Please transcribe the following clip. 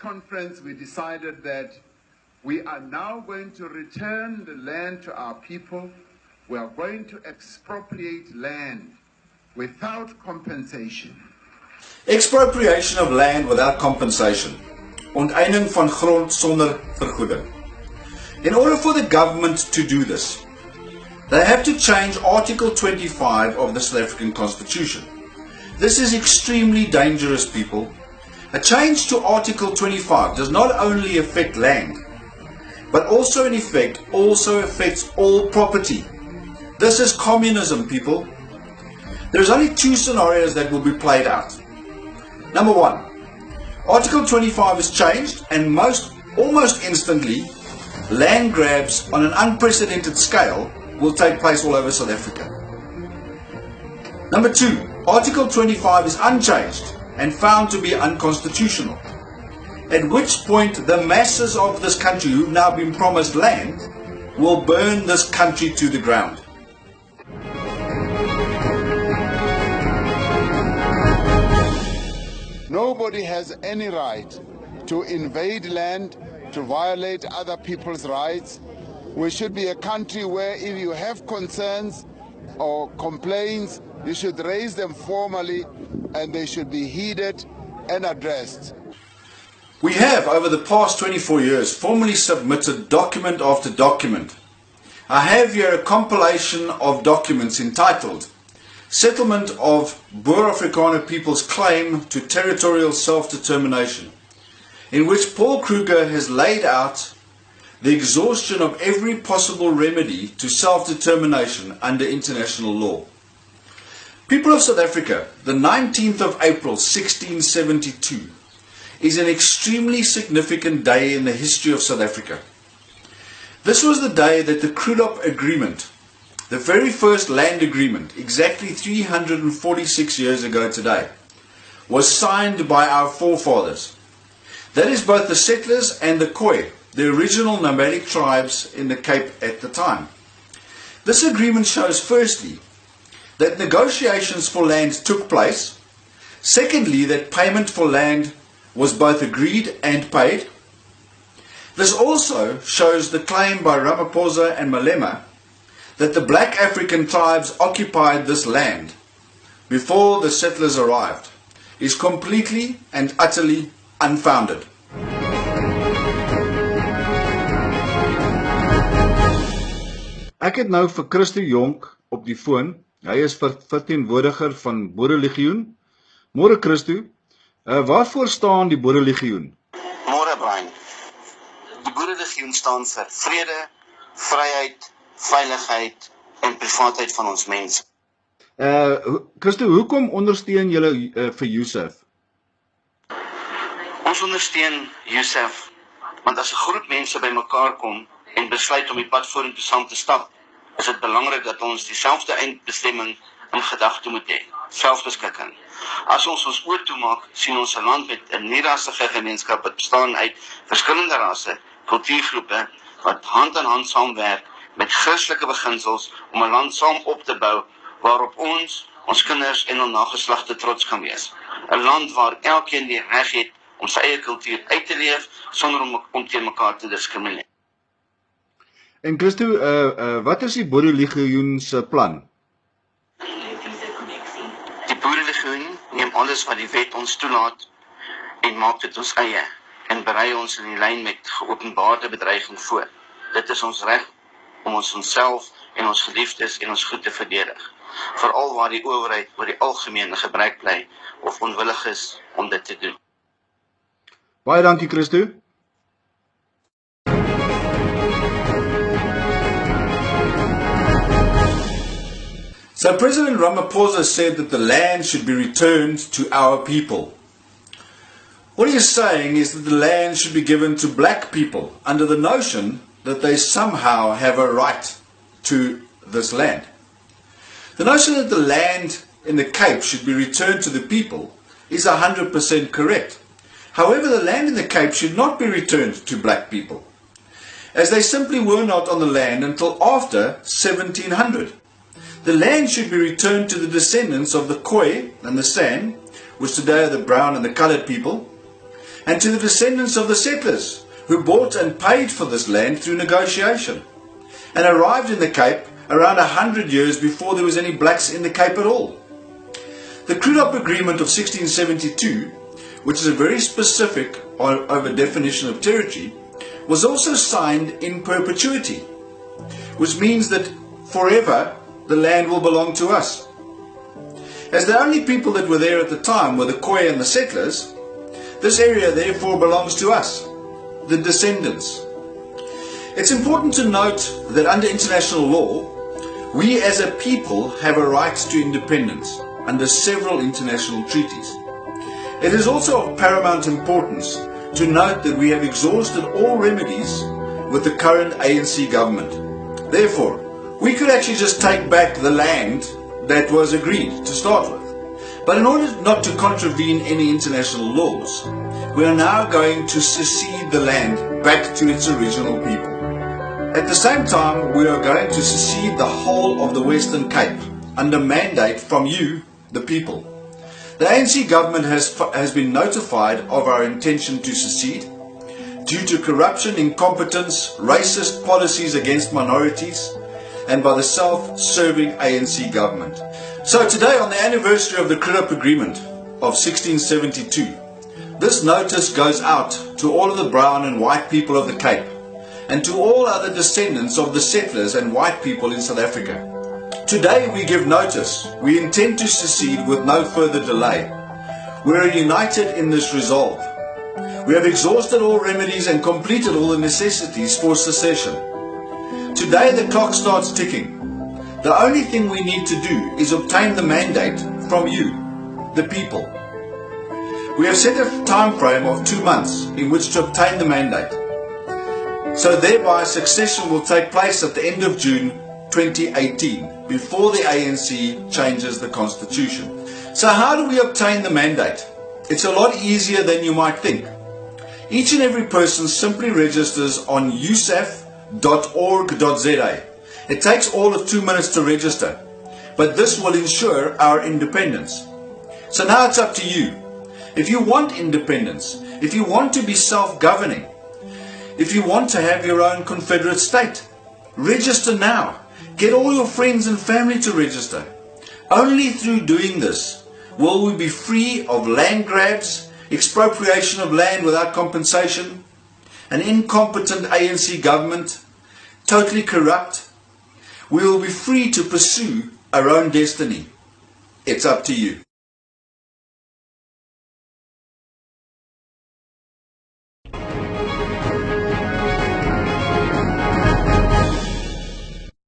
conference, we decided that we are now going to return the land to our people. We are going to expropriate land without compensation. Expropriation of land without compensation. Onteiening van grond sonder vergoeding. In order for the government to do this, they have to change Article 25 of the South African Constitution. This is extremely dangerous, people. A change to Article 25 does not only affect land, but also in effect also affects all property. This is communism, people. There's only two scenarios that will be played out. Number one, Article 25 is changed and almost instantly, land grabs on an unprecedented scale will take place all over South Africa. Number two, Article 25 is unchanged and found to be unconstitutional, at which point the masses of this country who've now been promised land will burn this country to the ground. Nobody has any right to invade land, to violate other people's rights. We should be a country where if you have concerns or complaints, you should raise them formally and they should be heeded and addressed. We have, over the past 24 years, formally submitted document after document. I have here a compilation of documents entitled Settlement of Boer Afrikaner People's Claim to Territorial Self-Determination, in which Paul Kruger has laid out the exhaustion of every possible remedy to self-determination under international law. People of South Africa, the 19th of April 1672 is an extremely significant day in the history of South Africa. This was the day that the Krulop Agreement, the very first land agreement, exactly 346 years ago today, was signed by our forefathers. That is both the settlers and the Khoi, the original nomadic tribes in the Cape at the time. This agreement shows firstly that negotiations for land took place, secondly that payment for land was both agreed and paid. This also shows the claim by Ramaphosa and Malema that the black African tribes occupied this land before the settlers arrived is completely and utterly unfounded. Ek het nou vir Christo Jonk op die foon. Hy is verteenwoordiger van Boerelegioen. Môre Christo, waarvoor staan die Boerelegioen? Môre Brian. Die Boerelegioen staan vir vrede, vryheid, veiligheid en privaatheid van ons mense. Christo, hoekom ondersteun julle vir Yusuf? Ons ondersteun Yusuf, want as 'n groep mense bymekaar kom en besluit om die pad vorentoe saam te stap, is dit belangrik dat ons dieselfde eindbestemming in gedagte moet hê, selfbeskikking. As ons ons oë toemaak, sien ons 'n land met 'n nie-rassige gemeenskap wat bestaan uit verskillende rasse, kultuurgroepe wat hand aan hand saamwerk met Christelike beginsels om 'n land saam op te bou waarop ons kinders en ons nageslagte trots kan wees. 'n Land waar elkeen die reg het om sy eie kultuur uit te leef sonder om teen mekaar te diskrimineer. En Christo, wat is die Boerelegioen se plan? Die Boerelegioen neem alles wat die wet ons toelaat en maak dit ons eie en berei ons in die lyn met geopenbaarde bedreiging voor. Dit is ons reg om onsself en ons geliefdes en ons goed te verdedig, veral waar die owerheid oor die algemeen gebrek bly of onwillig is om dit te doen. Baie dankie Christo. So President Ramaphosa said that the land should be returned to our people. What he is saying is that the land should be given to black people under the notion that they somehow have a right to this land. The notion that the land in the Cape should be returned to the people is 100% correct. However, the land in the Cape should not be returned to black people, as they simply were not on the land until after 1700. The land should be returned to the descendants of the Khoi and the San, which today are the brown and the coloured people, and to the descendants of the settlers who bought and paid for this land through negotiation and arrived in the Cape around 100 years before there was any blacks in the Cape at all. The Crudop Agreement of 1672, which is a very specific over definition of territory, was also signed in perpetuity, which means that forever the land will belong to us. As the only people that were there at the time were the Khoi and the settlers, this area therefore belongs to us, the descendants. It's important to note that under international law, we as a people have a right to independence under several international treaties. It is also of paramount importance to note that we have exhausted all remedies with the current ANC government. Therefore, we could actually just take back the land that was agreed to start with. But in order not to contravene any international laws, we are now going to secede the land back to its original people. At the same time, we are going to secede the whole of the Western Cape under mandate from you, the people. The ANC government has been notified of our intention to secede due to corruption, incompetence, racist policies against minorities, and by the self-serving ANC government. So today, on the anniversary of the Crudop Agreement of 1672, this notice goes out to all of the brown and white people of the Cape and to all other descendants of the settlers and white people in South Africa. Today we give notice. We intend to secede with no further delay. We are united in this resolve. We have exhausted all remedies and completed all the necessities for secession. Today the clock starts ticking. The only thing we need to do is obtain the mandate from you, the people. We have set a time frame of 2 months in which to obtain the mandate. So thereby succession will take place at the end of June 2018, before the ANC changes the constitution. So how do we obtain the mandate? It's a lot easier than you might think. Each and every person simply registers on usaf.org.za. It takes all of 2 minutes to register, but this will ensure our independence. So now it's up to you. If you want independence, if you want to be self-governing, if you want to have your own confederate state, register now. Get all your friends and family to register. Only through doing this will we be free of land grabs, expropriation of land without compensation, an incompetent ANC government, totally corrupt. We will be free to pursue our own destiny. It's up to you.